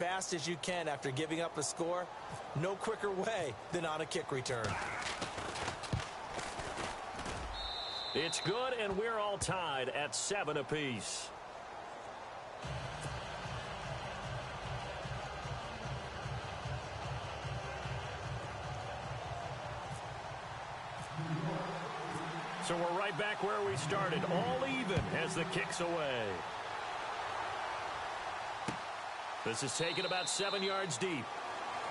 fast as you can after giving up a score. No quicker way than on a kick return. It's good, and we're all tied at 7 apiece. So we're right back where we started, all even as the kick's away. This is taken about 7 yards deep.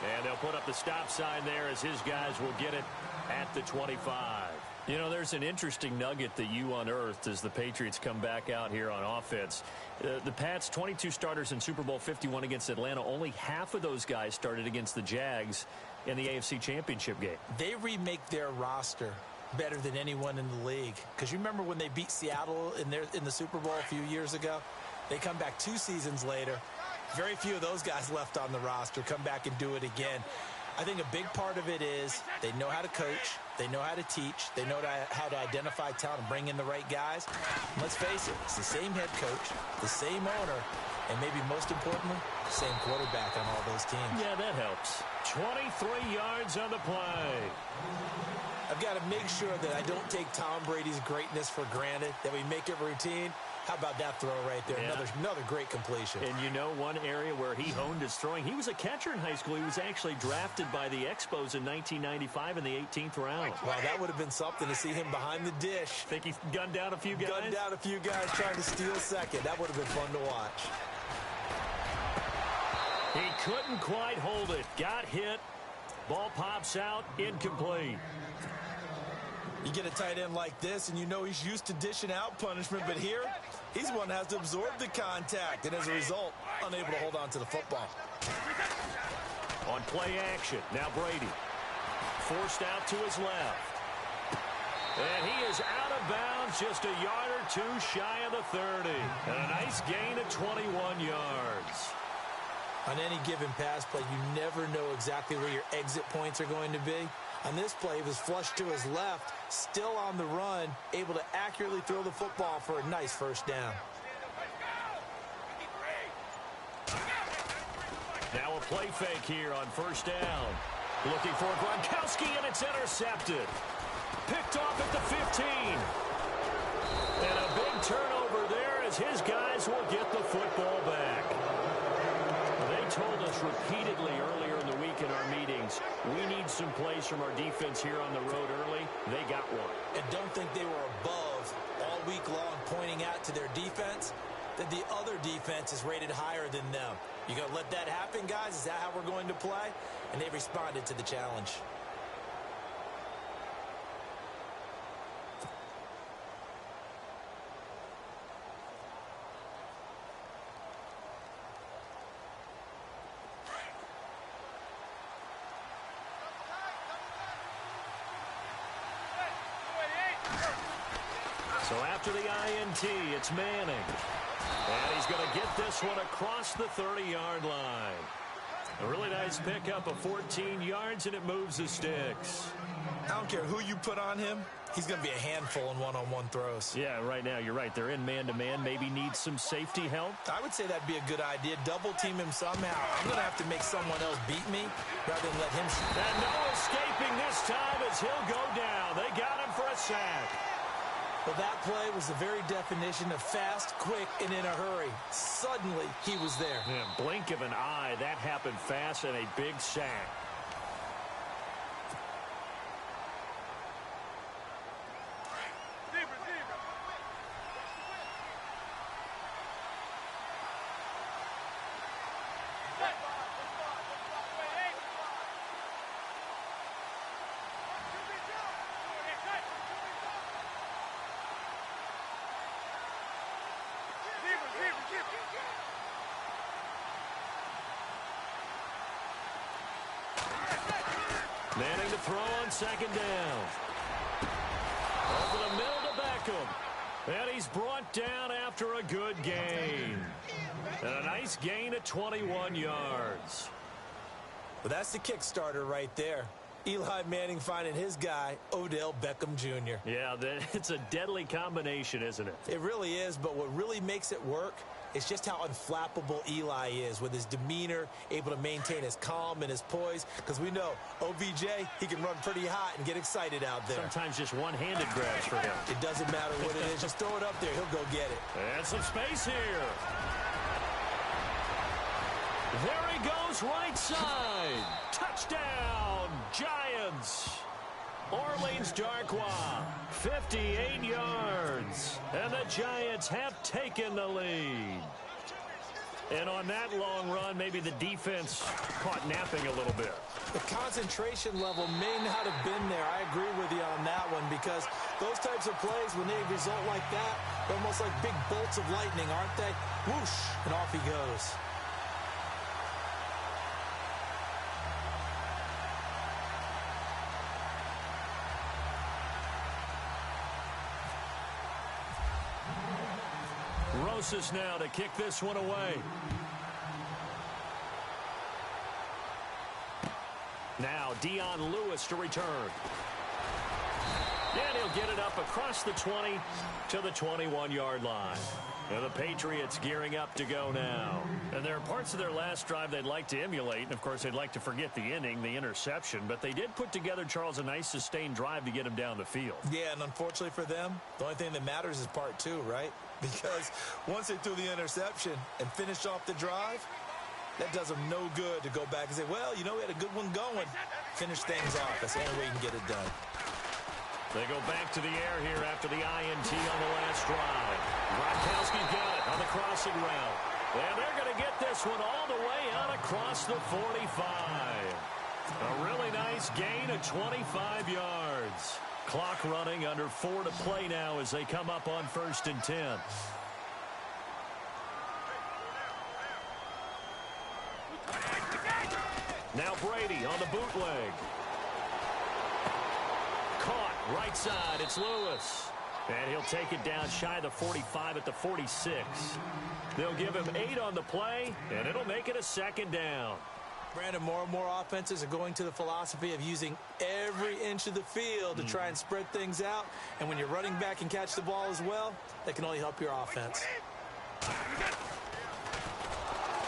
And they'll put up the stop sign there as his guys will get it at the 25. You know, there's an interesting nugget that you unearthed as the Patriots come back out here on offense. The Pats, 22 starters in Super Bowl 51 against Atlanta. Only half of those guys started against the Jags in the AFC Championship game. They remake their roster better than anyone in the league. Because you remember when they beat Seattle in the Super Bowl a few years ago? They come back 2 seasons later. Very few of those guys left on the roster. Come back and do it again. I think a big part of it is they know how to coach. They know how to teach. They know how to identify talent and bring in the right guys. And let's face it, it's the same head coach, the same owner, and maybe most importantly, the same quarterback on all those teams. Yeah, that helps. 23 yards on the play. I've got to make sure that I don't take Tom Brady's greatness for granted, that we make it routine. How about that throw right there? Yeah. Another great completion. And you know one area where he honed his throwing? He was a catcher in high school. He was actually drafted by the Expos in 1995 in the 18th round. Wow, that would have been something to see him behind the dish. Think he gunned down a few guys? Gunned down a few guys trying to steal second. That would have been fun to watch. He couldn't quite hold it. Got hit. Ball pops out. Incomplete. You get a tight end like this, and you know he's used to dishing out punishment, but here, he's one that has to absorb the contact, and as a result, unable to hold on to the football. On play action, now Brady. Forced out to his left. And he is out of bounds, just a yard or two shy of the 30. And a nice gain of 21 yards. On any given pass play, you never know exactly where your exit points are going to be. On this play, he was flushed to his left, still on the run, able to accurately throw the football for a nice first down. Now a play fake here on first down. Looking for Gronkowski, and it's intercepted. Picked off at the 15. And a big turnover there as his guys will get the football back. They told us repeatedly earlier in the week in our meetings, we need some plays from our defense here on the road early. They got one. And don't think they were above all week long pointing out to their defense that the other defense is rated higher than them. You going to let that happen, guys? Is that how we're going to play? And they responded to the challenge. So after the INT, it's Manning. And he's going to get this one across the 30-yard line. A really nice pickup of 14 yards, and it moves the sticks. I don't care who you put on him. He's going to be a handful in one-on-one throws. Yeah, right now, you're right. They're in man-to-man. Maybe needs some safety help. I would say that'd be a good idea. Double team him somehow. I'm going to have to make someone else beat me rather than let him shoot. And no escaping this time as he'll go down. They got him for a sack. Well, that play was the very definition of fast, quick, and in a hurry. Suddenly, he was there. Yeah, blink of an eye. That happened fast and a big sack. Manning to throw on second down. Over the middle to Beckham. And he's brought down after a good gain. And a nice gain of 21 yards. Well, that's the kick starter right there. Eli Manning finding his guy, Odell Beckham Jr. Yeah, it's a deadly combination, isn't it? It really is, but what really makes it work It's just how unflappable Eli is with his demeanor, able to maintain his calm and his poise. Because we know OBJ, he can run pretty hot and get excited out there. Sometimes just one-handed grabs for him. It doesn't matter what it is. Just throw it up there. He'll go get it. And some space here. There he goes, right side. Touchdown, Giants. Orleans Darkwa, 58 yards. And the Giants have taken the lead. And on that long run, maybe the defense caught napping a little bit. The concentration level may not have been there. I agree with you on that one, because those types of plays, when they result like that, they're almost like big bolts of lightning, aren't they? Whoosh, and off he goes. Rosas now to kick this one away. Now Dion Lewis to return. And he'll get it up across the 20 to the 21-yard line. And the Patriots gearing up to go now. And there are parts of their last drive they'd like to emulate. And, of course, they'd like to forget the inning, the interception. But they did put together, Charles, a nice sustained drive to get him down the field. Yeah, and unfortunately for them, the only thing that matters is part two, right? Because once they threw the interception and finished off the drive, that does them no good to go back and say, well, you know, we had a good one going. Finish things off. That's the only way you can get it done. They go back to the air here after the INT on the last drive. Gronkowski's got it on the crossing route. And they're going to get this one all the way out across the 45. A really nice gain of 25 yards. Clock running, under 4 to play now as they come up on 1st and 10. Now Brady on the bootleg. Caught right side. It's Lewis. And he'll take it down shy of the 45 at the 46. They'll give him 8 on the play, and it'll make it a 2nd down. Brandon, more and more offenses are going to the philosophy of using every inch of the field to try and spread things out. And when you're running back and catch the ball as well, that can only help your offense.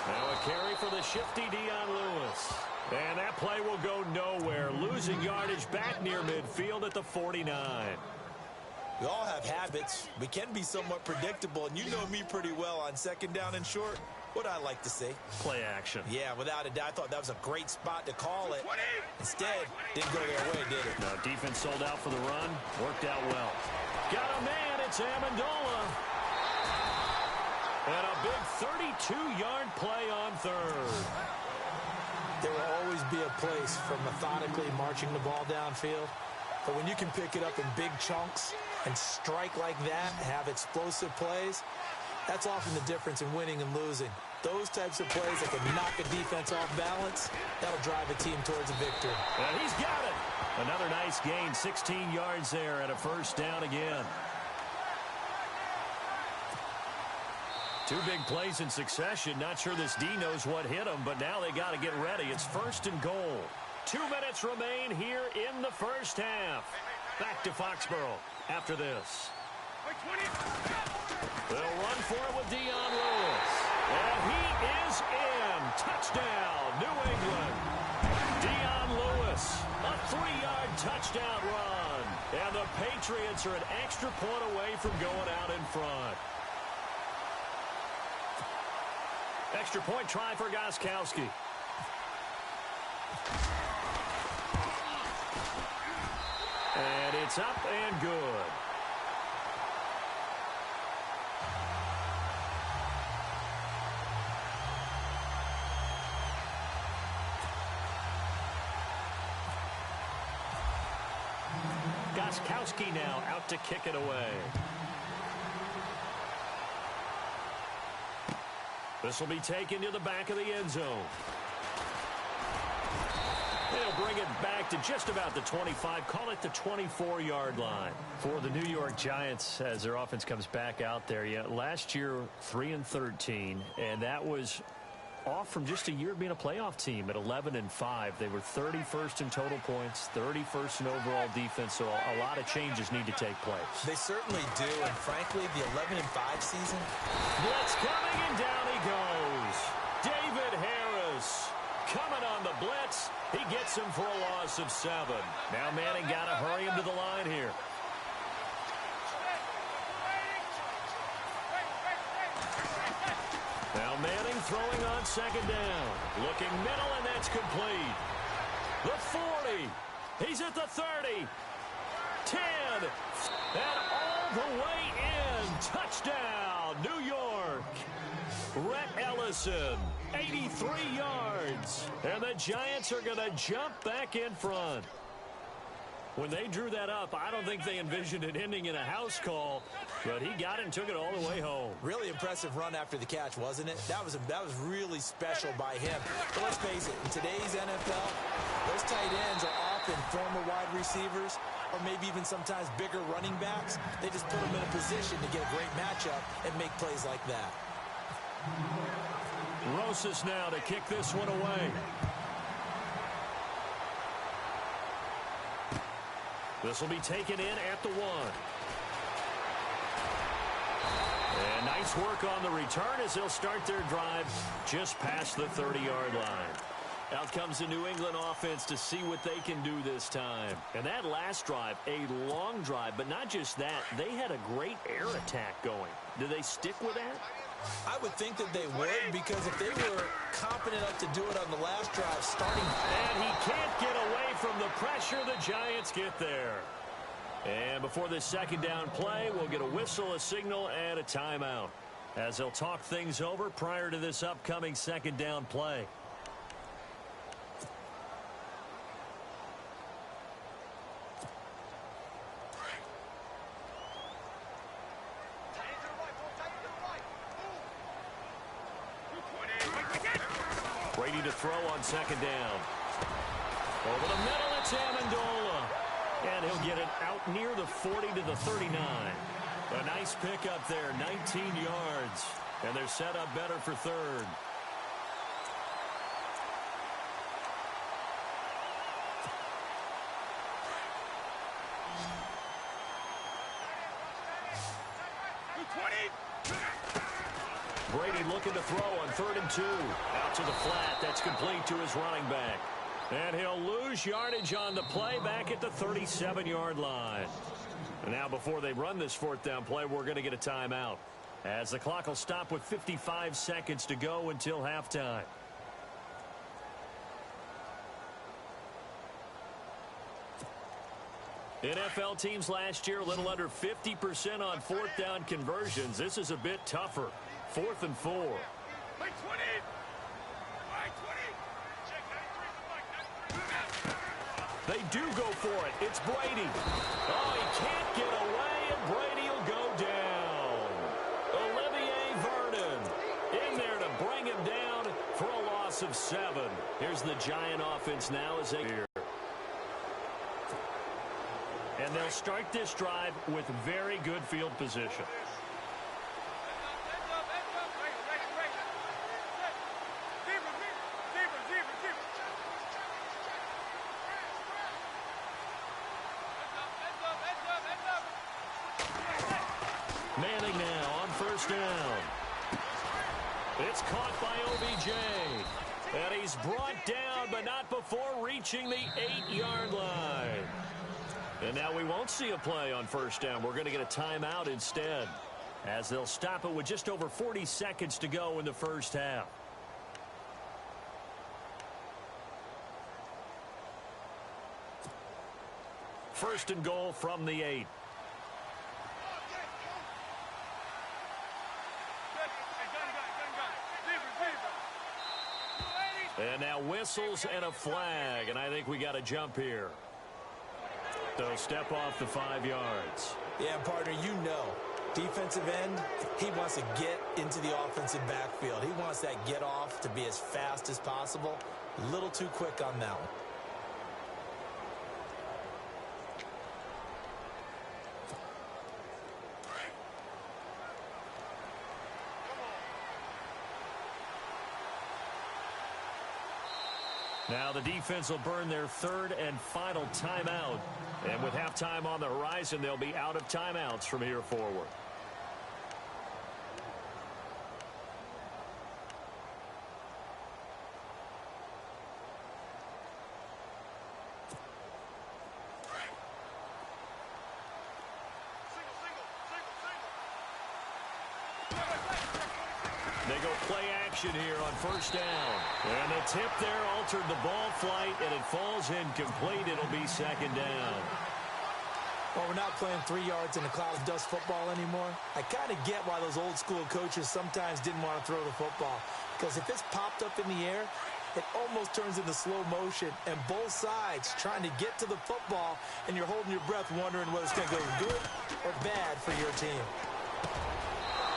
Now a carry for the shifty Dion Lewis. And that play will go nowhere. Losing yardage back near midfield at the 49. We all have habits. We can be somewhat predictable, and you know me pretty well on 2nd down and short. What I like to see. Play action. Yeah, without a doubt. I thought that was a great spot to call it. Instead, didn't go their way, did it? No, defense sold out for the run. Worked out well. Got a man. It's Amendola. And a big 32-yard play on 3rd. There will always be a place for methodically marching the ball downfield. But when you can pick it up in big chunks and strike like that, have explosive plays, that's often the difference in winning and losing. Those types of plays that can knock a defense off balance, that'll drive a team towards a victory. And he's got it. Another nice gain, 16 yards there and a 1st down again. 2 big plays in succession. Not sure this D knows what hit him, but now they got to get ready. It's 1st and goal. 2 minutes remain here in the 1st half. Back to Foxborough after this. They'll run for it with Dion Lewis. And he is in. Touchdown, New England. Dion Lewis, a 3-yard touchdown run. And the Patriots are an extra point away from going out in front. Extra point try for Gronkowski. And it's up and good. Gronkowski now out to kick it away. This will be taken to the back of the end zone. They'll bring it back to just about the 25, call it the 24-yard line. For the New York Giants, as their offense comes back out there, last year 3-13, and that was off from just a year of being a playoff team at 11-5. They were 31st in total points, 31st in overall defense, so a lot of changes need to take place. They certainly do, and frankly, the 11-5 season. Blitz coming, and down he goes. David Harris coming on the blitz. He gets him for a loss of 7. Now Manning got to hurry him to the line here. Now Manning throwing on second down. Looking middle, and that's complete. The 40. He's at the 30. 10. And all the way in. Touchdown, New York. Rhett Ellison, 83 yards. And the Giants are going to jump back in front. When they drew that up, I don't think they envisioned it ending in a house call, but he got it and took it all the way home. Really impressive run after the catch, wasn't it? That was really special by him. But let's face it, in today's NFL, those tight ends are often former wide receivers or maybe even sometimes bigger running backs. They just put them in a position to get a great matchup and make plays like that. Rosas now to kick this one away. This will be taken in at the 1. And nice work on the return as they'll start their drive just past the 30-yard line. Out comes the New England offense to see what they can do this time. And that last drive, a long drive, but not just that. They had a great air attack going. Do they stick with that? I would think that they would, because if they were confident enough to do it on the last drive, starting... And he can't get away from the pressure. The Giants get there. And before this second down play, we'll get a whistle, a signal, and a timeout, as they'll talk things over prior to this upcoming second down play. Brady to throw on second down. Over the middle, it's Amendola. And he'll get it out near the 40 to the 39. A nice pickup there, 19 yards. And they're set up better for third. Brady looking to throw on 3rd and 2. Out to the flat. That's complete to his running back. And he'll lose yardage on the play back at the 37-yard line. And now before they run this 4th down play, we're going to get a timeout, as the clock will stop with 55 seconds to go until halftime. NFL teams last year a little under 50% on 4th down conversions. This is a bit tougher. 4th and 4. They do go for it. It's Brady. Oh, he can't get away, and Brady will go down. Olivier Vernon in there to bring him down for a loss of 7. Here's the Giant offense now as they here. And they'll start this drive with very good field position. Manning now on 1st down. It's caught by OBJ. And he's brought down, but not before reaching the 8-yard line. And now we won't see a play on 1st down. We're going to get a timeout instead, as they'll stop it with just over 40 seconds to go in the first half. First and goal from the 8. And now whistles and a flag, and I think we got a jump here. So step off the 5 yards. Yeah, partner, you know, defensive end, he wants to get into the offensive backfield. He wants that get off to be as fast as possible. A little too quick on that one. Now the defense will burn their third and final timeout. And with halftime on the horizon, they'll be out of timeouts from here forward. They go play action here on first down. And the tip there altered the ball flight, and it falls incomplete. It'll be second down. Well, we're not playing 3 yards in a cloud of dust football anymore. I kind of get why those old school coaches sometimes didn't want to throw the football. Because if it's popped up in the air, it almost turns into slow motion, and both sides trying to get to the football, and you're holding your breath wondering whether it's going to go good or bad for your team.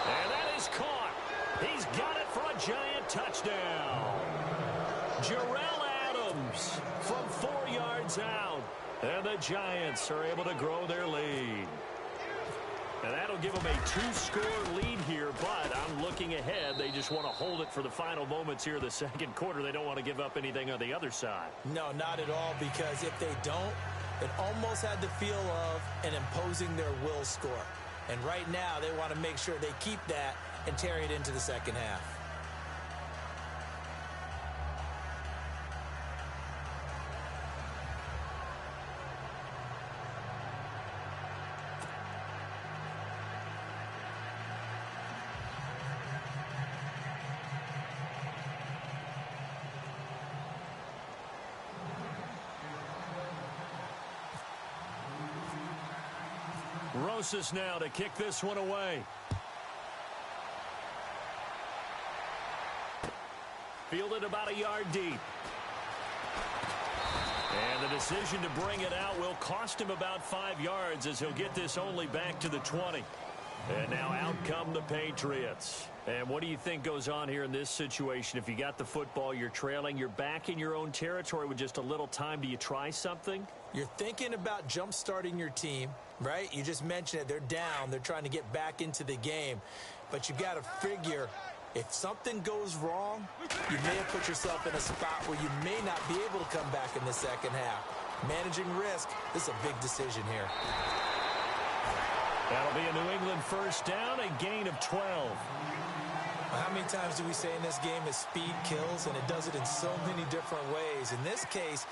And that is caught. He's got it for a giant touchdown. Jarrell Adams from 4 yards out. And the Giants are able to grow their lead. And that'll give them a 2-score lead here, but I'm looking ahead. They just want to hold it for the final moments here of the second quarter. They don't want to give up anything on the other side. No, not at all, because if they don't, it almost had the feel of an imposing their will score. And right now, they want to make sure they keep that and carry it into the second half. Rosas now to kick this one away. Fielded about a yard deep. And the decision to bring it out will cost him about 5 yards, as he'll get this only back to the 20. And now out come the Patriots. And what do you think goes on here in this situation? If you got the football, you're trailing, you're back in your own territory with just a little time. Do you try something? You're thinking about jump-starting your team, right? You just mentioned it. They're down. They're trying to get back into the game. But you've got to figure, if something goes wrong, you may have put yourself in a spot where you may not be able to come back in the second half. Managing risk, this is a big decision here. That'll be a New England first down, a gain of 12. How many times do we say in this game that speed kills, and it does it in so many different ways? In this case,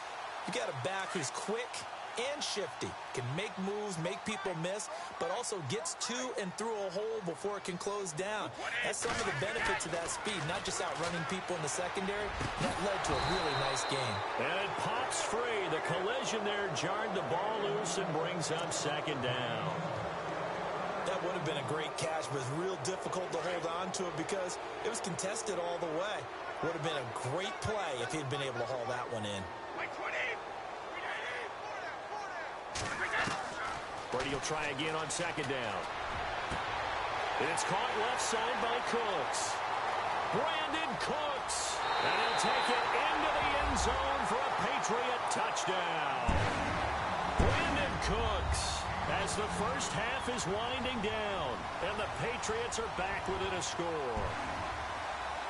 you got a back who's quick and shifty, can make moves, make people miss, but also gets to and through a hole before it can close down. That's some of the benefits of that speed, not just outrunning people in the secondary. That led to a really nice game. And it pops free. The collision there jarred the ball loose and brings up second down. That would have been a great catch, but it's real difficult to hold on to it because it was contested all the way. Would have been a great play if he'd been able to haul that one in. Brady will try again on second down. It's caught left side by Cooks. Brandon Cooks. And he'll take it into the end zone for a Patriot touchdown. Brandon Cooks, as the first half is winding down, and the Patriots are back within a score.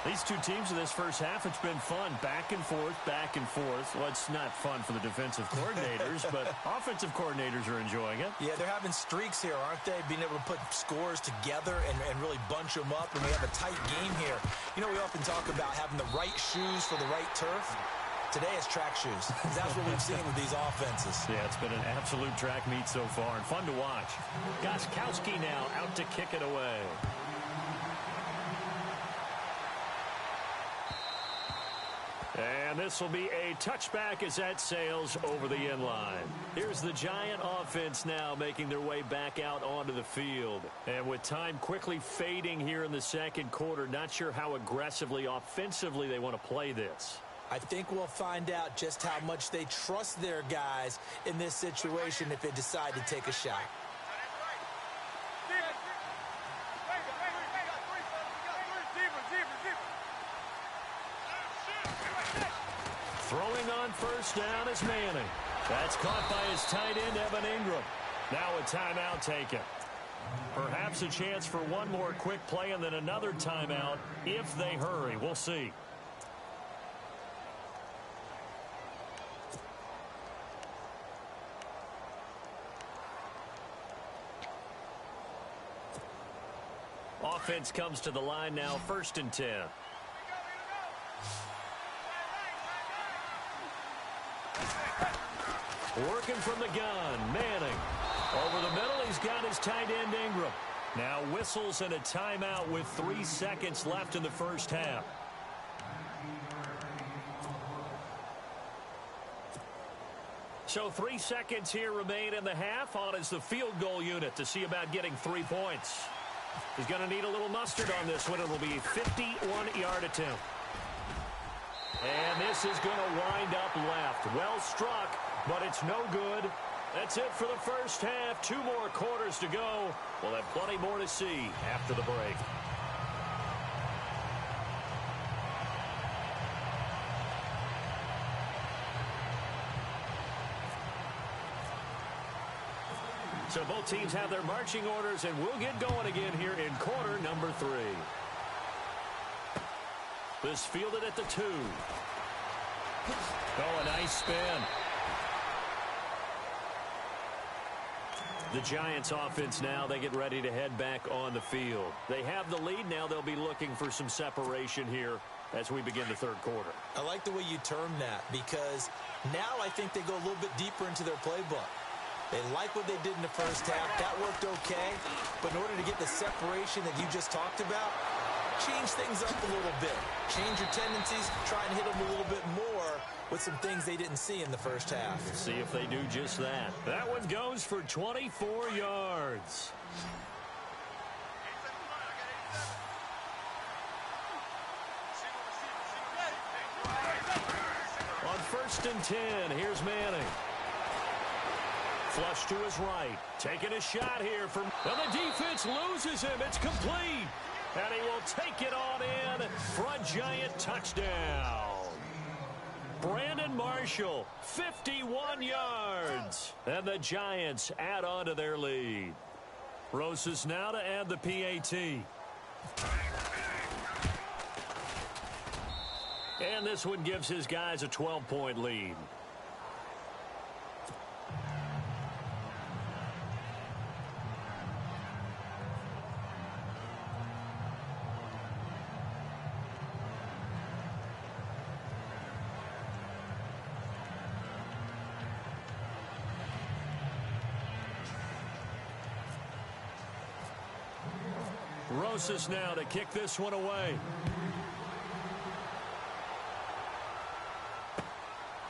These two teams in this first half, it's been fun. Back and forth, back and forth. Well, it's not fun for the defensive coordinators, but offensive coordinators are enjoying it. Yeah, they're having streaks here, aren't they? Being able to put scores together and really bunch them up, and we have a tight game here. You know, we often talk about having the right shoes for the right turf. Today it's track shoes. That's what we've seen with these offenses. Yeah, it's been an absolute track meet so far, and fun to watch. Gostkowski now out to kick it away. And this will be a touchback as that sails over the end line. Here's the Giant offense now making their way back out onto the field. And with time quickly fading here in the second quarter, not sure how aggressively, offensively they want to play this. I think we'll find out just how much they trust their guys in this situation if they decide to take a shot. Throwing on first down is Manning. That's caught by his tight end, Evan Ingram. Now a timeout taken. Perhaps a chance for one more quick play and then another timeout if they hurry. We'll see. offense comes to the line now, 1st and 10. Working from the gun, Manning. Over the middle, he's got his tight end, Ingram. Now whistles and a timeout with 3 seconds left in the first half. So 3 seconds here remain in the half. On is the field goal unit to see about getting 3 points. He's going to need a little mustard on this one. It'll be a 51-yard attempt. And this is going to wind up left. Well struck, but it's no good. That's it for the first half. 2 more quarters to go. We'll have plenty more to see after the break. So both teams have their marching orders, and we'll get going again here in quarter number 3. This fielded at the 2. Oh, a nice spin. The Giants offense now, they get ready to head back on the field. They have the lead now. They'll be looking for some separation here as we begin the 3rd quarter. I like the way you term that, because now I think they go a little bit deeper into their playbook. They like what they did in the first half. That worked okay. But in order to get the separation that you just talked about, change things up a little bit. Change your tendencies. Try and hit them a little bit more with some things they didn't see in the first half. See if they do just that. That one goes for 24 yards. On 1st and 10, here's Manning. Flush to his right. Taking a shot here from... And the defense loses him. It's complete. And he will take it on in for a Giant touchdown. Brandon Marshall, 51 yards. And the Giants add on to their lead. Rosas now to add the PAT. And this one gives his guys a 12-point lead. Rosas now to kick this one away.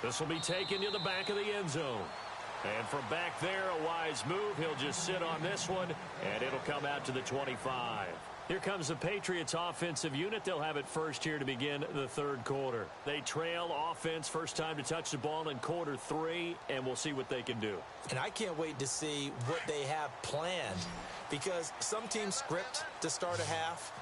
This will be taken to the back of the end zone. And from back there, a wise move. He'll just sit on this one, and it'll come out to the 25. Here comes the Patriots offensive unit. They'll have it first here to begin the 3rd quarter. They trail offense, first time to touch the ball in quarter 3, and we'll see what they can do. And I can't wait to see what they have planned, because some teams script to start a half.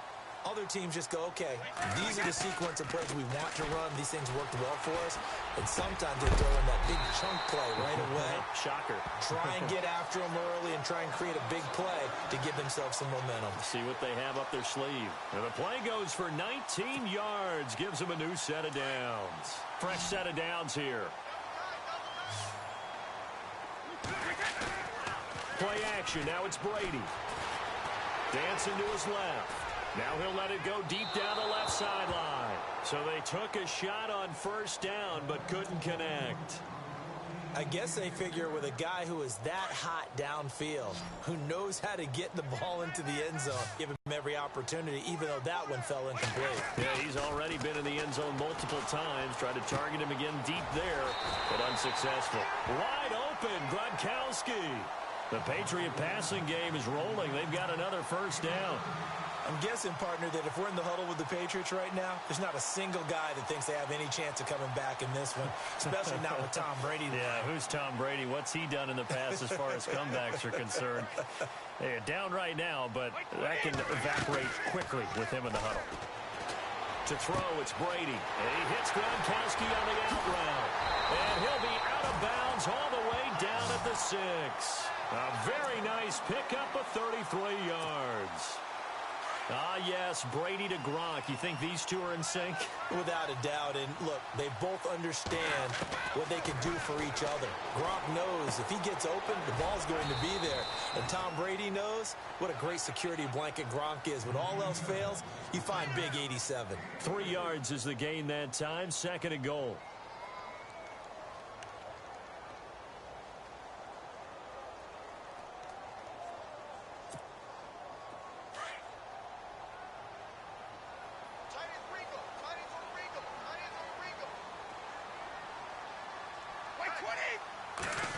Other teams just go, okay, these are the sequence of plays we want to run. These things worked well for us. And sometimes they throw in that big chunk play right away. Shocker. Try and get after them early and try and create a big play to give themselves some momentum. See what they have up their sleeve. And the play goes for 19 yards. Gives them a new set of downs. Fresh set of downs here. Play action. Now it's Brady. Dancing to his left. Now he'll let it go deep down the left sideline. So they took a shot on 1st down but couldn't connect. I guess they figure with a guy who is that hot downfield, who knows how to get the ball into the end zone, give him every opportunity, even though that one fell incomplete. Yeah, he's already been in the end zone multiple times. Tried to target him again deep there, but unsuccessful. Wide open, Gronkowski. The Patriot passing game is rolling. They've got another 1st down. I'm guessing, partner, that if we're in the huddle with the Patriots right now, there's not a single guy that thinks they have any chance of coming back in this one, especially not with Tom Brady. Yeah, who's Tom Brady? What's he done in the past as far as comebacks are concerned? They're down right now, but that can evaporate quickly with him in the huddle. To throw, it's Brady. And he hits Gronkowski on the out route. And he'll be out of bounds all the way down at the 6. A very nice pickup of 33 yards. Ah, yes, Brady to Gronk. You think these two are in sync? Without a doubt. And look, they both understand what they can do for each other. Gronk knows if he gets open, the ball's going to be there. And Tom Brady knows what a great security blanket Gronk is. When all else fails, you find big 87. 3 yards is the gain that time. 2nd and goal.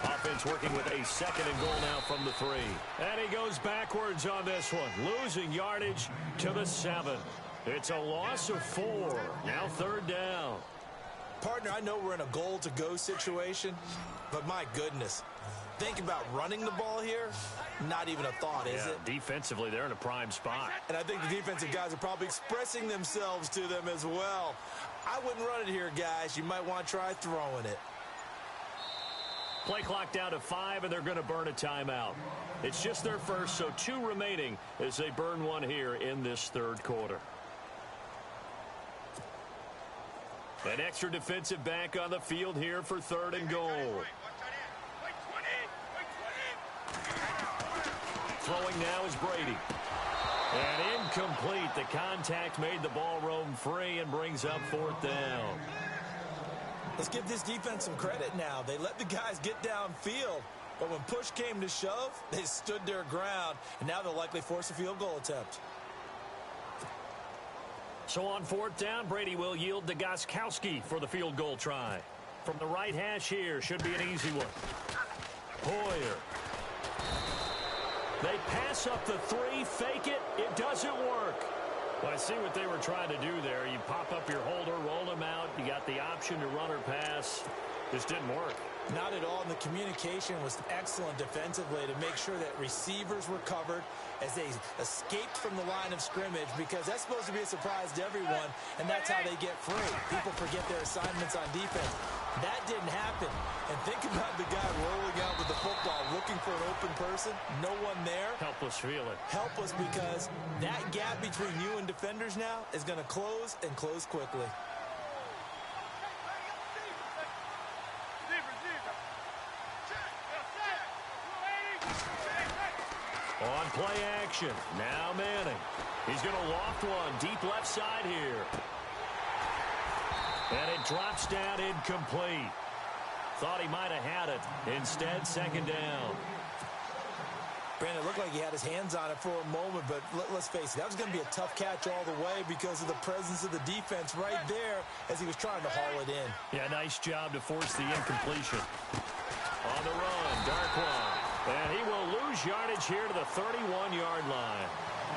Offense working with a 2nd and goal now from the 3. And he goes backwards on this one, losing yardage to the 7. It's a loss of 4. Now 3rd down. Partner, I know we're in a goal-to-go situation, but my goodness, think about running the ball here. Not even a thought, is it? Defensively, they're in a prime spot. And I think the defensive guys are probably expressing themselves to them as well. I wouldn't run it here, guys. You might want to try throwing it. Play clock down to 5, and they're going to burn a timeout. It's just their first, so 2 remaining as they burn one here in this 3rd quarter. An extra defensive back on the field here for 3rd and goal. Throwing now is Brady. And incomplete. The contact made the ball roam free and brings up 4th down. Let's give this defense some credit now. They let the guys get downfield, but when push came to shove, they stood their ground, and now they'll likely force a field goal attempt. So on 4th down, Brady will yield to Gostkowski for the field goal try. From the right hash here, should be an easy one. Hoyer. They pass up the 3, fake it. It doesn't work. Well, I see what they were trying to do there. You pop up your holder, roll them out. You got the option to run or pass. Just didn't work. Not at all, and the communication was excellent defensively to make sure that receivers were covered as they escaped from the line of scrimmage, because that's supposed to be a surprise to everyone, and that's how they get free. People forget their assignments on defense. That didn't happen. And think about the guy rolling out with the football, looking for an open person, no one there. Helpless feeling. Helpless, because that gap between you and defenders now is going to close, and close quickly. On play action, now Manning. He's going to loft one deep left side here. And it drops down incomplete. Thought he might have had it. Instead, 2nd down. Brandon, it looked like he had his hands on it for a moment, but let's face it, that was going to be a tough catch all the way because of the presence of the defense right there as he was trying to haul it in. Yeah, nice job to force the incompletion. On the run, Darkwan. And he will lose yardage here to the 31-yard line.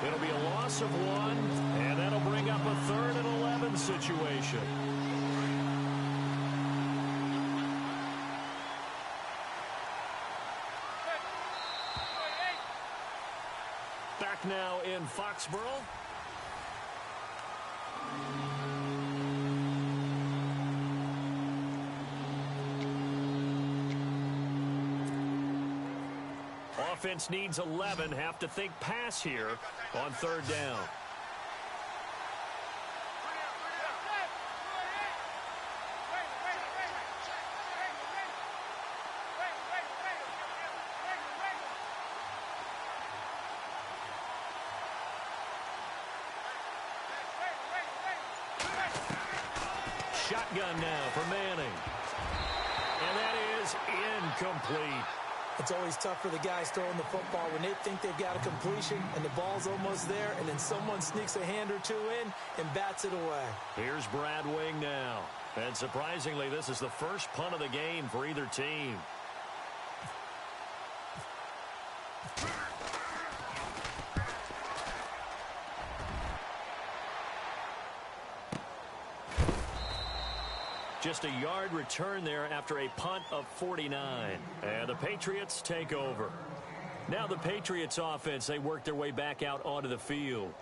It'll be a loss of 1, and that'll bring up a 3rd and 11 situation. Back now in Foxborough. Offense needs 11. Have to think pass here on 3rd down. Shotgun now for Manning. And that is incomplete. It's always tough for the guys throwing the football when they think they've got a completion and the ball's almost there, and then someone sneaks a hand or two in and bats it away. Here's Brad Wing now. And surprisingly, this is the first punt of the game for either team. Just a yard return there after a punt of 49. And the Patriots take over. Now the Patriots offense, they work their way back out onto the field.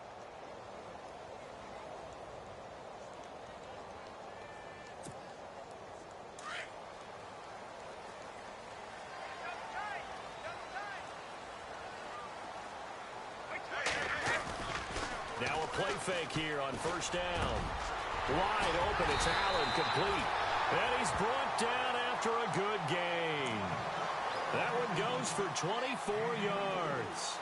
Now fake here on first down. Wide open, it's Allen, complete. And he's brought down after a good gain. That one goes for 24 yards.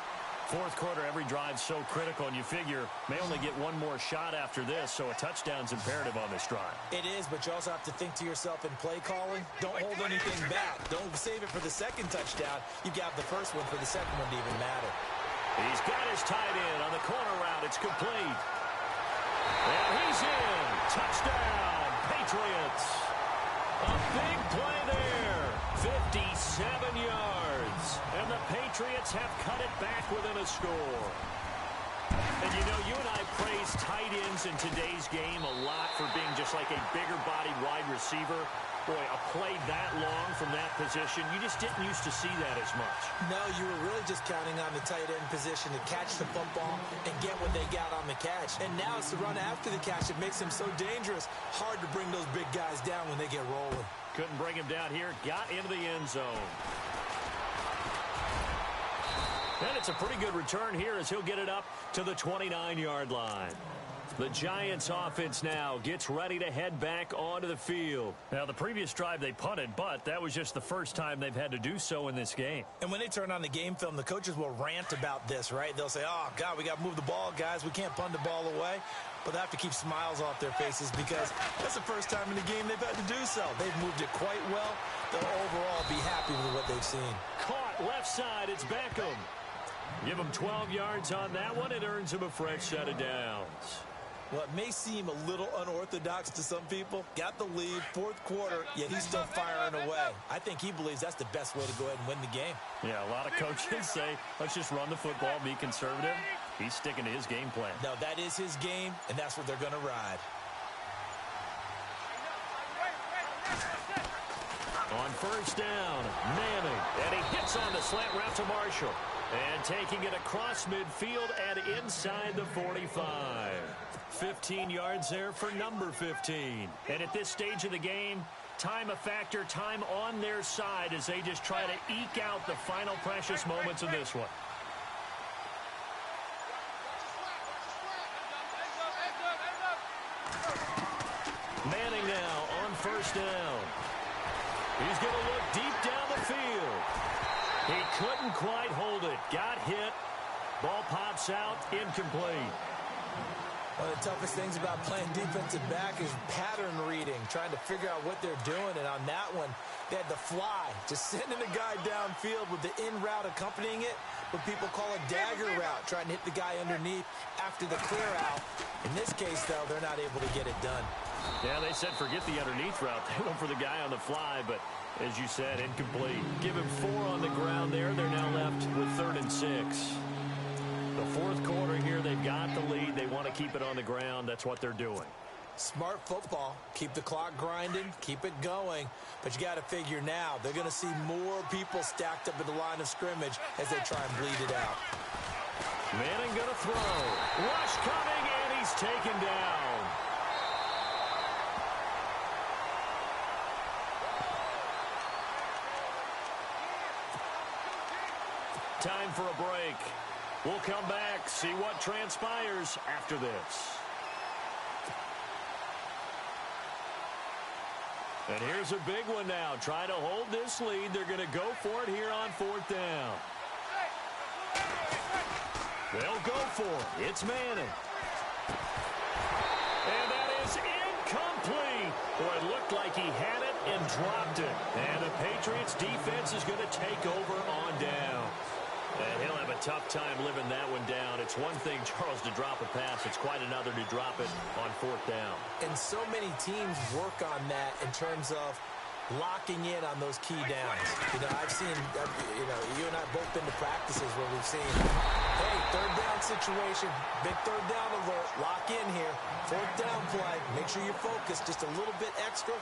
Fourth quarter, every drive's so critical, and you figure may only get one more shot after this, so a touchdown's imperative on this drive. It is, but you also have to think to yourself in play calling. Don't hold anything back. Don't save it for the second touchdown. You got the first one for the second one to even matter. He's got his tight end on the corner route. It's complete. And he's in. Touchdown, Patriots. A big play there. 57 yards. And the Patriots have cut it back within a score. And you know, you and I praise tight ends in today's game a lot for being just like a bigger-bodied wide receiver. Boy, a play that long from that position, you just didn't used to see that as much. No, you were really just counting on the tight end position to catch the football and get what they got on the catch. And now it's the run after the catch that makes him so dangerous. Hard to bring those big guys down when they get rolling. Couldn't bring him down here. Got into the end zone. And it's a pretty good return here as he'll get it up to the 29-yard line. The Giants offense now gets ready to head back onto the field. Now, the previous drive they punted, but that was just the first time they've had to do so in this game. And when they turn on the game film, the coaches will rant about this, right? They'll say, oh, God, we got to move the ball, guys. We can't punt the ball away. But they have to keep smiles off their faces because that's the first time in the game they've had to do so. They've moved it quite well. They'll overall be happy with what they've seen. Caught left side. It's Beckham. Give him 12 yards on that one. It earns him a fresh set of downs. Well, it may seem a little unorthodox to some people. Got the lead, fourth quarter, yet he's still firing away. I think he believes that's the best way to go ahead and win the game. Yeah, a lot of coaches say, let's just run the football, be conservative. He's sticking to his game plan. No, that is his game, and that's what they're going to ride. On first down, Manning. And he hits on the slant route to Marshall. And taking it across midfield and inside the 45. 15 yards there for number 15. And at this stage of the game, time a factor, time on their side as they just try to eke out the final precious moments of this one. Manning now on first down. He's going to look deep down the field. He couldn't quite hold it. Got hit. Ball pops out. Incomplete. One of the toughest things about playing defensive back is pattern reading, trying to figure out what they're doing. And on that one, they had the fly, just sending a guy downfield with the in route accompanying it, what people call a dagger route, trying to hit the guy underneath after the clear out. In this case, though, they're not able to get it done. Yeah, they said forget the underneath route. They went for the guy on the fly, but as you said, incomplete. Give him 4 on the ground there. They're now left with 3rd and 6. The fourth quarter here, they've got the lead. They want to keep it on the ground. That's what they're doing. Smart football. Keep the clock grinding. Keep it going. But you got to figure now, they're going to see more people stacked up at the line of scrimmage as they try and bleed it out. Manning going to throw. Rush coming, and he's taken down. Time for a break. We'll come back, see what transpires after this. And here's a big one now. Trying to hold this lead. They're going to go for it here on 4th down. They'll go for it. It's Manning. And that is incomplete. Boy, it looked like he had it and dropped it. And the Patriots defense is going to take over on down. And he'll have a tough time living that one down. It's one thing, Charles, to drop a pass. It's quite another to drop it on 4th down. And so many teams work on that in terms of locking in on those key downs. You know, I've seen, you and I have both been to practices where we've seen, hey, 3rd down situation, big 3rd down alert, lock in here, 4th down play, make sure you focus just a little bit extra.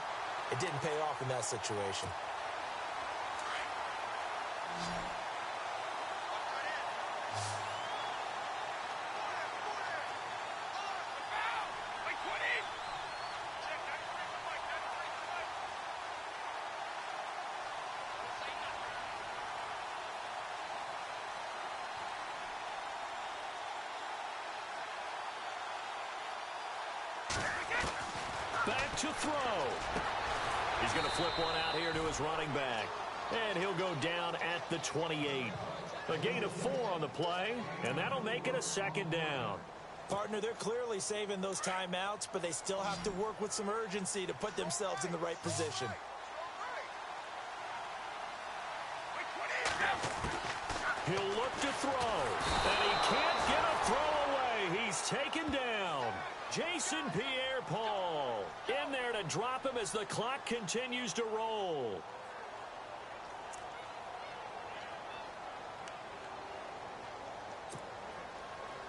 It didn't pay off in that situation. back to throw. He's going to flip one out here to his running back. And he'll go down at the 28. A gain of 4 on the play, and that'll make it a second down. Partner, they're clearly saving those timeouts, but they still have to work with some urgency to put themselves in the right position. He'll look to throw, and he can't get a throw away. He's taken down. Jason Pierre-Paul in there to drop him as the clock continues to roll.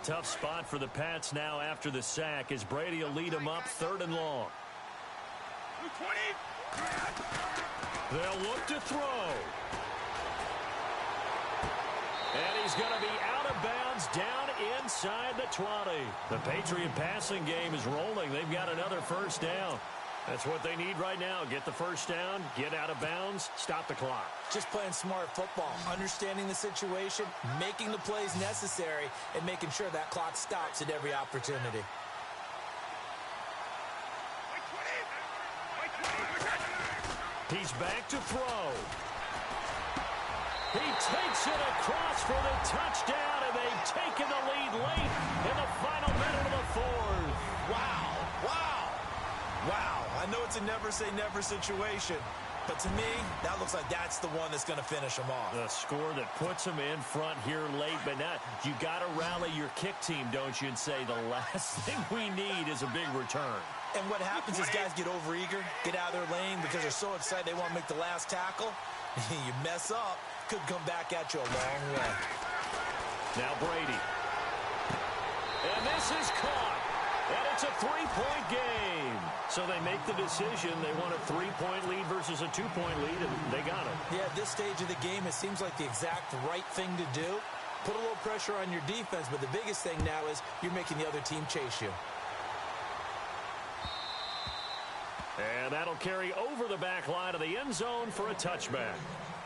Tough spot for the Pats now after the sack as Brady will lead them up 3rd and long. They'll look to throw. And he's going to be out of bounds down inside the 20. The Patriot passing game is rolling. They've got another first down. That's what they need right now. Get the first down, get out of bounds, stop the clock. Just playing smart football, understanding the situation, making the plays necessary, and making sure that clock stops at every opportunity. He's back to throw. He takes it across for the touchdown, and they've taken the lead late in the final minute of the 4th. Wow, wow, wow. I know it's a never-say-never situation, but to me, that looks like that's the one that's going to finish them off. The score that puts them in front here late, but now you got to rally your kick team, don't you, and say the last thing we need is a big return. And what happens is guys get overeager, get out of their lane because they're so excited they want to make the last tackle. You mess up, could come back at you a long way. Now Brady. And this is caught. And it's a 3-point game. So they make the decision. They want a 3-point lead versus a 2-point lead, and they got it. Yeah, at this stage of the game, it seems like the exact right thing to do. Put a little pressure on your defense, but the biggest thing now is you're making the other team chase you. And that'll carry over the back line of the end zone for a touchback.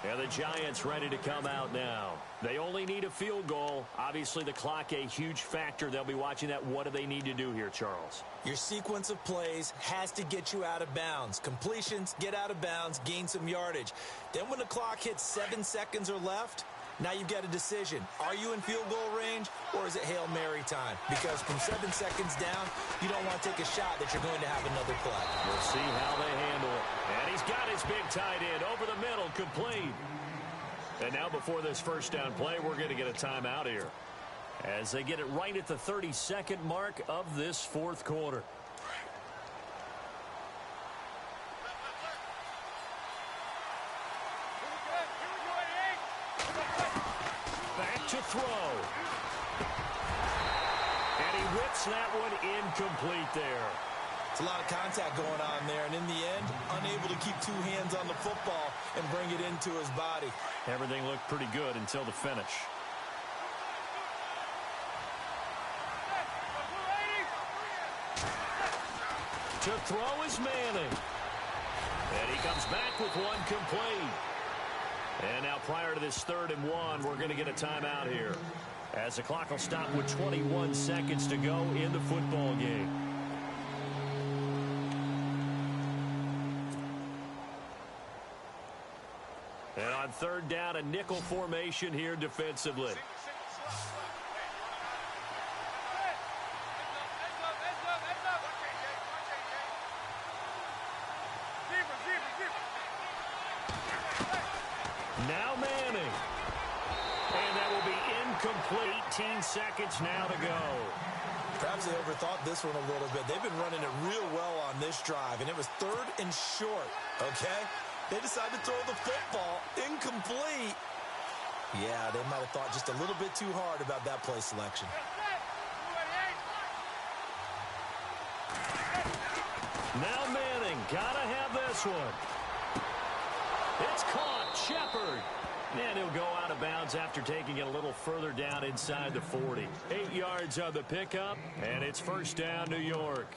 And the Giants ready to come out now. They only need a field goal. Obviously, the clock a huge factor. They'll be watching that. What do they need to do here, Charles? Your sequence of plays has to get you out of bounds. Completions, get out of bounds, gain some yardage. Then when the clock hits 7 seconds or left, now you've got a decision. Are you in field goal range, or is it Hail Mary time? Because from 7 seconds down, you don't want to take a shot that you're going to have another play. We'll see how they handle it. And he's got his big tight end over the middle, complete. And now before this first down play, we're going to get a timeout here as they get it right at the 32nd mark of this 4th quarter. Back to throw. And he whips that one incomplete there. It's a lot of contact going on there, and in the end, unable to keep 2 hands on the football and bring it into his body. Everything looked pretty good until the finish. To throw is Manning. And he comes back with one complete. And now prior to this 3rd and 1, we're going to get a timeout here, as the clock will stop with 21 seconds to go in the football game. And on 3rd down, a nickel formation here defensively. Now Manning. And that will be incomplete. 18 seconds now to go. Perhaps they overthought this one a little bit. They've been running it real well on this drive, and it was 3rd and short, okay? They decided to throw the football incomplete. Yeah, they might have thought just a little bit too hard about that play selection. Now Manning, gotta have this one. It's caught, Shepard. And he'll go out of bounds after taking it a little further down inside the 40. 8 yards on the pickup, and it's first down, New York.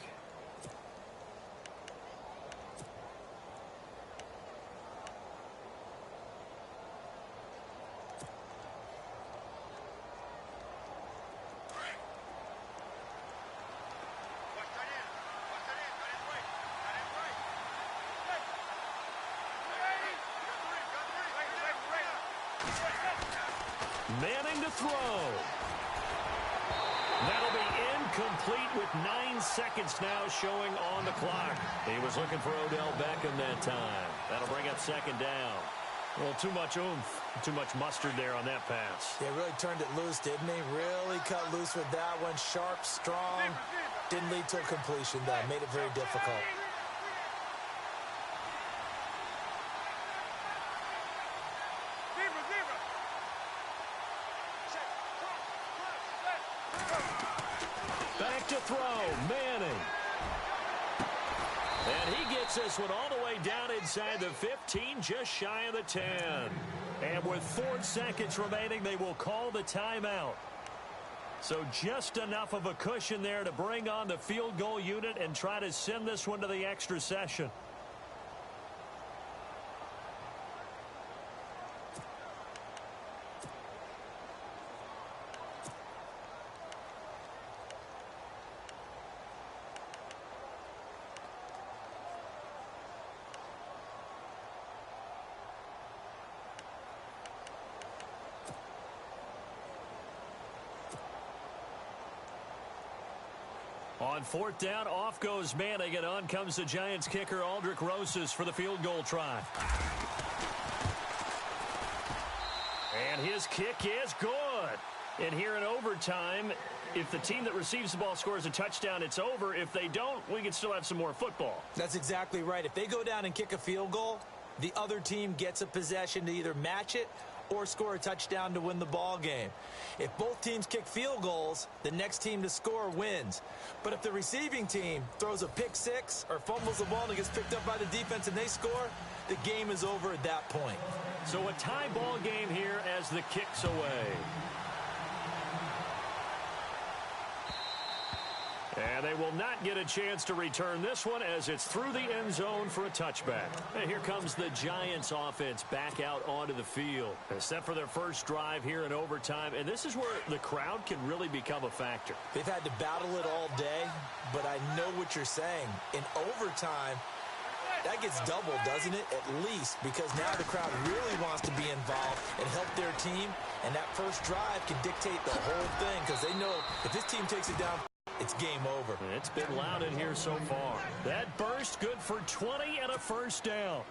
Manning to throw. That'll be incomplete with 9 seconds now showing on the clock. He was looking for Odell Beckham that time. That'll bring up second down. Well, too much oomph, too much mustard there on that pass. Yeah, really turned it loose, didn't he? Really cut loose with that one. Sharp, strong. Didn't lead to a completion, though. Made it very difficult. Back to throw, Manning. And he gets this one all the way down inside the 15, just shy of the 10. And with 4 seconds remaining, they will call the timeout. So just enough of a cushion there to bring on the field goal unit and try to send this one to the extra session. On 4th down, off goes Manning, and on comes the Giants kicker, Aldrick Rosas, for the field goal try. And his kick is good. And here in overtime, if the team that receives the ball scores a touchdown, it's over. If they don't, we can still have some more football. That's exactly right. If they go down and kick a field goal, the other team gets a possession to either match it or score a touchdown to win the ball game. If both teams kick field goals, the next team to score wins. But if the receiving team throws a pick six or fumbles the ball and it gets picked up by the defense and they score, the game is over at that point. So a tie ball game here as the kick's away. And they will not get a chance to return this one as it's through the end zone for a touchback. And here comes the Giants offense back out onto the field. They're set for their first drive here in overtime. And this is where the crowd can really become a factor. They've had to battle it all day, but I know what you're saying. In overtime, that gets doubled, doesn't it? At least, because now the crowd really wants to be involved and help their team. And that first drive can dictate the whole thing because they know if this team takes it down, it's game over. It's been loud in here so far. That burst good for 20 and a first down.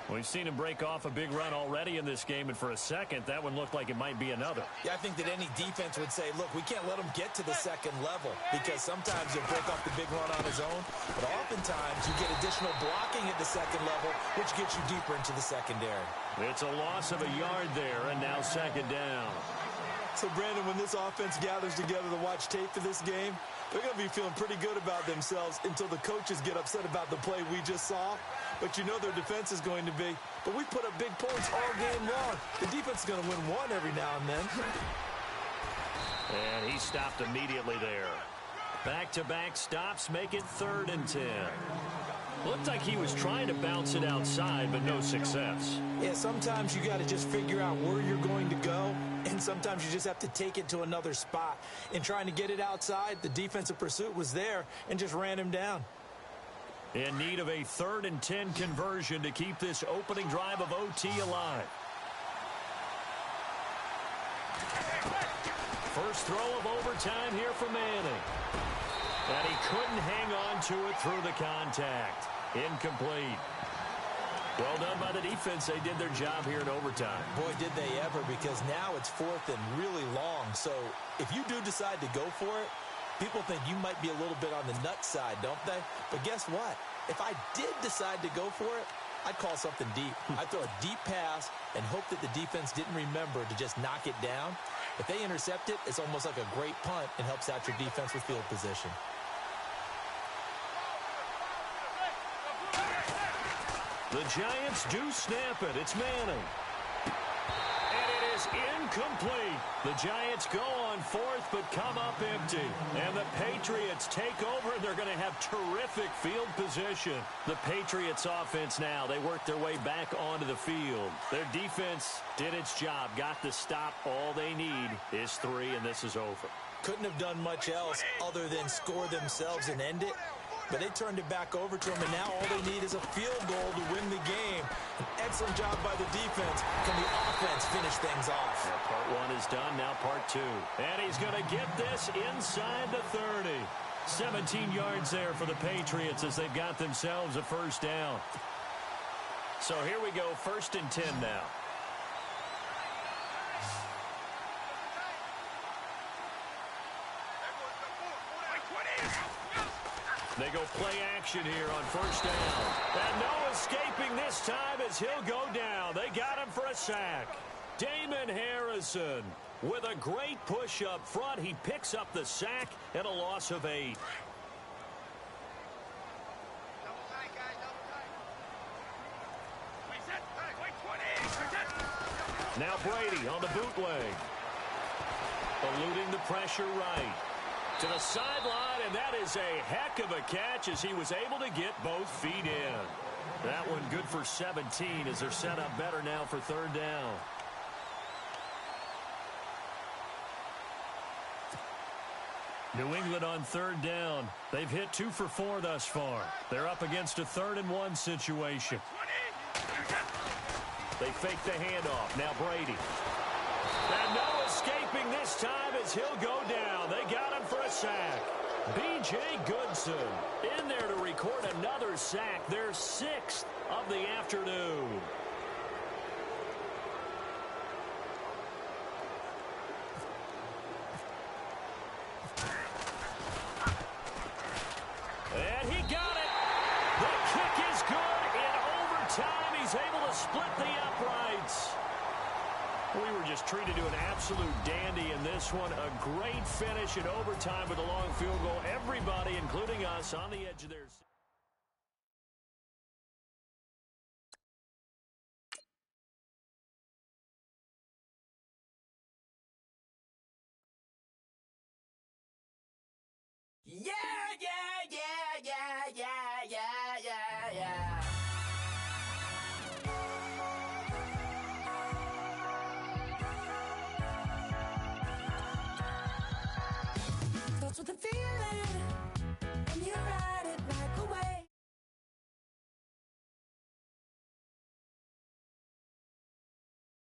We've seen him break off a big run already in this game, and for a second, that one looked like it might be another. Yeah, I think that any defense would say, look, we can't let him get to the second level because sometimes he'll break off the big run on his own, but oftentimes you get additional blocking at the second level, which gets you deeper into the secondary. It's a loss of a yard there, and now second down. So, Brandon, when this offense gathers together to watch tape for this game, they're going to be feeling pretty good about themselves until the coaches get upset about the play we just saw. But you know their defense is going to be. But we put up big points all game long. The defense is going to win one every now and then. And he stopped immediately there. Back-to-back stops make it 3rd and 10. Looked like he was trying to bounce it outside, but no success. Yeah, sometimes you got to just figure out where you're going to go, and sometimes you just have to take it to another spot. In trying to get it outside, the defensive pursuit was there and just ran him down. In need of a 3rd and 10 conversion to keep this opening drive of OT alive. First throw of overtime here for Manning. And he couldn't hang on to it through the contact. Incomplete. Well done by the defense. They did their job here in overtime. Boy, did they ever, because now it's 4th and really long. So if you do decide to go for it, people think you might be a little bit on the nut side, don't they? But guess what? If I did decide to go for it, I'd call something deep. I'd throw a deep pass and hope that the defense didn't remember to just knock it down. If they intercept it, it's almost like a great punt and helps out your defense with field position. The Giants do snap it. It's Manning. And it is incomplete. The Giants go on 4th but come up empty. And the Patriots take over. They're going to have terrific field position. The Patriots offense now, they work their way back onto the field. Their defense did its job, got the stop. All they need is 3, and this is over. Couldn't have done much else other than score themselves and end it. But they turned it back over to them, and now all they need is a field goal to win the game. An excellent job by the defense. Can the offense finish things off? Yeah, part one is done, now part two. And he's going to get this inside the 30. 17 yards there for the Patriots as they've got themselves a first down. So here we go, 1st and 10 now. They go play action here on 1st down. And no escaping this time as he'll go down. They got him for a sack. Damon Harrison with a great push up front. He picks up the sack and a loss of 8. Now Brady on the bootleg. Eluding the pressure right. To the sideline, and that is a heck of a catch as he was able to get both feet in. That one good for 17 as they're set up better now for 3rd down. New England on 3rd down. They've hit 2 for 4 thus far. They're up against a 3rd and 1 situation. They fake the handoff. Now Brady. And no escaping this time as he'll go down. They got him for a sack. B.J. Goodson in there to record another sack. Their 6th of the afternoon. And he got it. The kick is good. In overtime, he's able to split the uprights. We were just treated to an absolute dandy in this one. A great finish in overtime with a long field goal. Everybody, including us, on the edge of their seat.